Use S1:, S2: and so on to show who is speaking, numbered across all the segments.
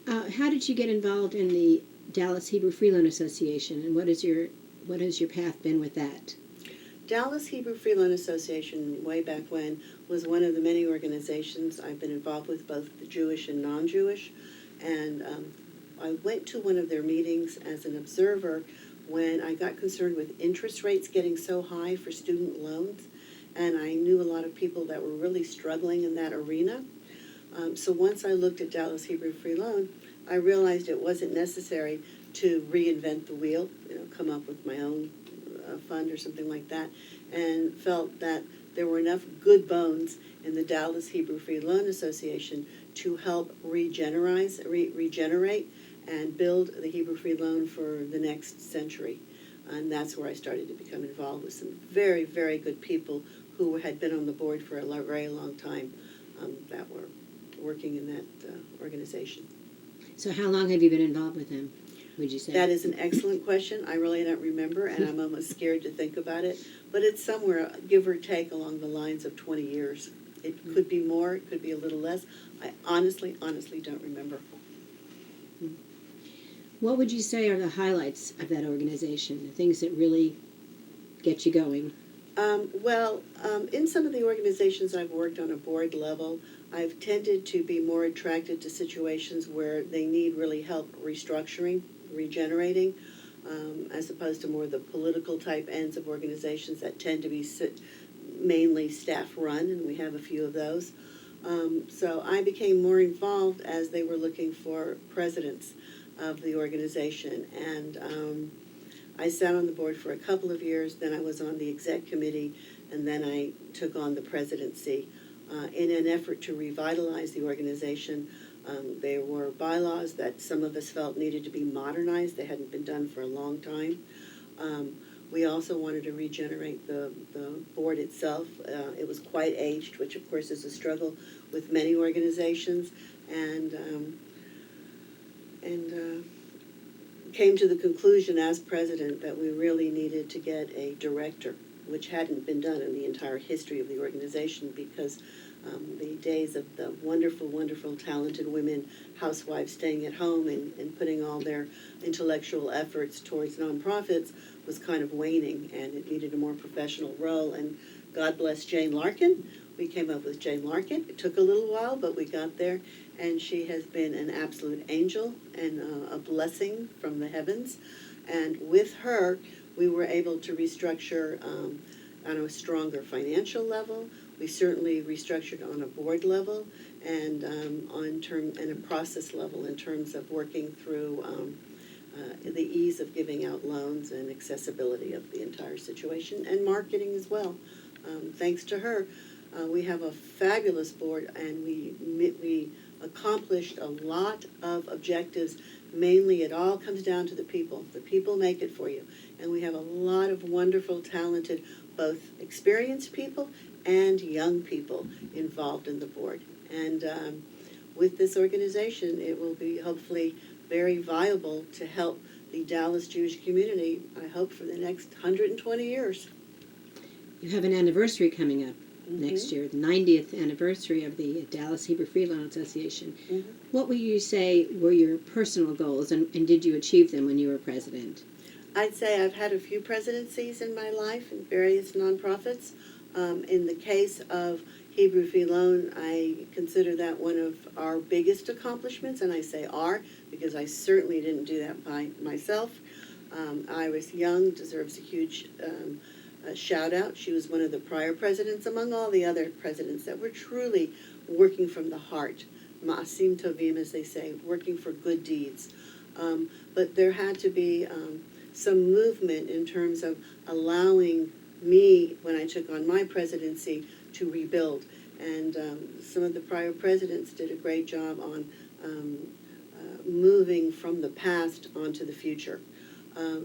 S1: How did you get involved in the Dallas Hebrew Free Loan Association, and what has your path been with that?
S2: Dallas Hebrew Free Loan Association, way back when, was one of the many organizations I've been involved with, both the Jewish and non-Jewish. And I went to one of their meetings as an observer when I got concerned with interest rates getting so high for student loans. And I knew a lot of people that were really struggling in that arena. So once I looked at Dallas Hebrew Free Loan, I realized it wasn't necessary to reinvent the wheel, come up with my own fund or something like that, and felt that there were enough good bones in the Dallas Hebrew Free Loan Association to help regenerate and build the Hebrew Free Loan for the next century. And that's where I started to become involved with some very, very good people who had been on the board for a very long time that were working in that organization.
S1: So how long have you been involved with them, would you say?
S2: That is an excellent question. I really don't remember, and I'm almost scared to think about it. But it's somewhere, give or take, along the lines of 20 years. It could be more, it could be a little less. I honestly don't remember.
S1: What would you say are the highlights of that organization, the things that really get you going?
S2: In some of the organizations I've worked on a board level, I've tended to be more attracted to situations where they need really help restructuring, regenerating, as opposed to more the political type ends of organizations that tend to be mainly staff run, and we have a few of those. So I became more involved as they were looking for presidents of the organization, and I sat on the board for a couple of years, then I was on the exec committee, and then I took on the presidency in an effort to revitalize the organization. There were bylaws that some of us felt needed to be modernized. They hadn't been done for a long time. We also wanted to regenerate the board itself. It was quite aged, which of course is a struggle with many organizations, and came to the conclusion as president that we really needed to get a director, which hadn't been done in the entire history of the organization, because the days of the wonderful, wonderful, talented women housewives staying at home and putting all their intellectual efforts towards nonprofits was kind of waning, and it needed a more professional role. And God bless Jane Larkin. We came up with Jane Larkin. It took a little while, but we got there, and she has been an absolute angel and a blessing from the heavens. And with her, we were able to restructure on a stronger financial level. We certainly restructured on a board level and and a process level in terms of working through the ease of giving out loans and accessibility of the entire situation, and marketing as well. Thanks to her, we have a fabulous board, and we accomplished a lot of objectives. Mainly, it all comes down to the people. The people make it for you. And we have a lot of wonderful, talented, both experienced people and young people involved in the board. And with this organization, it will be hopefully very viable to help the Dallas Jewish community, I hope, for the next 120 years.
S1: You have an anniversary coming up next year, the 90th anniversary of the Dallas Hebrew Free Loan Association. What would you say were your personal goals, and did you achieve them when you were president?
S2: I'd say I've had a few presidencies in my life in various nonprofits. In the case of Hebrew Free Loan, I consider that one of our biggest accomplishments, and I say our because I certainly didn't do that by myself. Iris Young deserves a huge shout out. She was one of the prior presidents, among all the other presidents that were truly working from the heart. Ma'asim tovim, as they say, working for good deeds. But there had to be some movement in terms of allowing me, when I took on my presidency, to rebuild. And some of the prior presidents did a great job on moving from the past onto the future.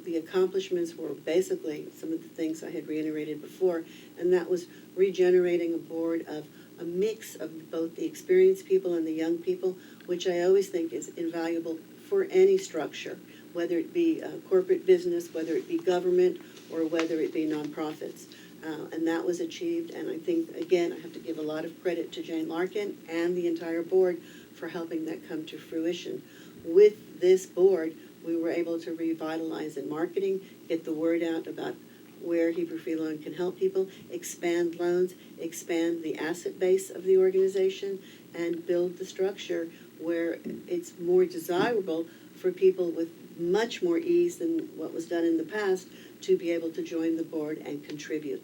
S2: The accomplishments were basically some of the things I had reiterated before, and that was regenerating a board of a mix of both the experienced people and the young people, which I always think is invaluable for any structure, whether it be corporate business, whether it be government, or whether it be nonprofits. And that was achieved, and I think, again, I have to give a lot of credit to Jane Larkin and the entire board for helping that come to fruition. with this board, we were able to revitalize in marketing, get the word out about where Hebrew Free Loan can help people, expand loans, expand the asset base of the organization, and build the structure where it's more desirable for people with much more ease than what was done in the past to be able to join the board and contribute.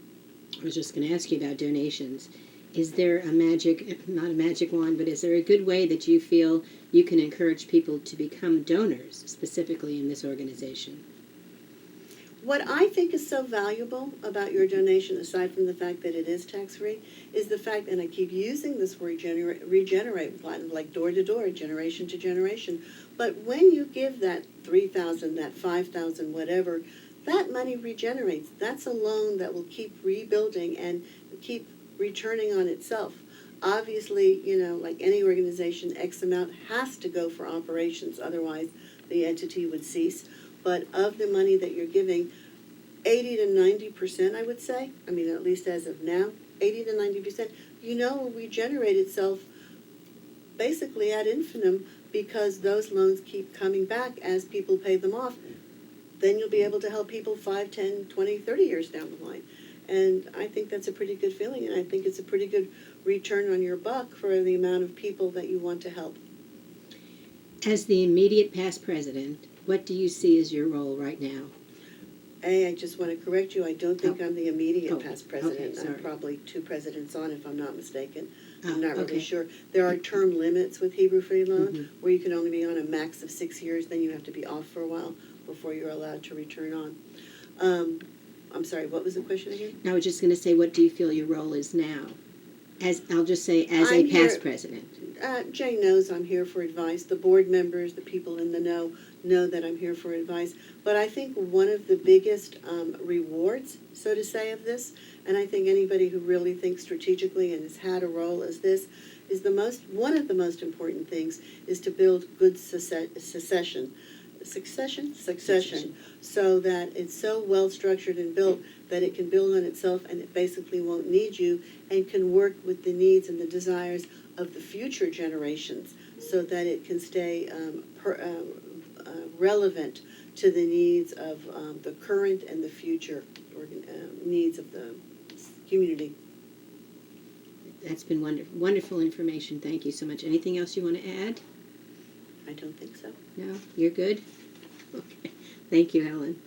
S1: I was just going to ask you about donations. Is there a magic, not a magic wand, but is there a good way that you feel you can encourage people to become donors, specifically in this organization?
S2: What I think is so valuable about your donation, aside from the fact that it is tax-free, is the fact, and I keep using this word regenerate, like door to door, generation to generation, but when you give that $3,000, that $5,000, whatever, that money regenerates. That's a loan that will keep rebuilding and keep returning on itself. Obviously, like any organization, X amount has to go for operations, otherwise the entity would cease. But of the money that you're giving, 80 to 90%, I would say, at least as of now, 80 to 90%, will regenerate itself basically ad infinitum, because those loans keep coming back as people pay them off. Then you'll be able to help people 5, 10, 20, 30 years down the line. And I think that's a pretty good feeling, and I think it's a pretty good return on your buck for the amount of people that you want to help.
S1: As the immediate past president, what do you see as your role right now?
S2: I just want to correct you. I don't think I'm the immediate past president.
S1: Okay,
S2: I'm probably 2 presidents on, if I'm not mistaken.
S1: Oh,
S2: I'm not really
S1: okay.
S2: sure. There are term limits with Hebrew Free Loan,
S1: Mhm.
S2: where you can only be on a max of 6 years, then you have to be off for a while before you're allowed to return on. I'm sorry, what was the question again?
S1: I was just going to say, what do you feel your role is now? I'll just say, as
S2: I'm
S1: a past
S2: here-
S1: president.
S2: Jay knows I'm here for advice. The board members, the people in the know that I'm here for advice. But I think one of the biggest rewards, so to say, of this, and I think anybody who really thinks strategically and has had a role as this, is one of the most important things is to build good succession, so that it's so well structured and built that it can build on itself, and it basically won't need you, and can work with the needs and the desires of the future generations, so that it can stay relevant to the needs of the current and the future needs of the community.
S1: That's been wonderful information. Thank you so much. Anything else you want to add?
S2: I don't think so.
S1: No? You're good? Okay. Thank you, Helen.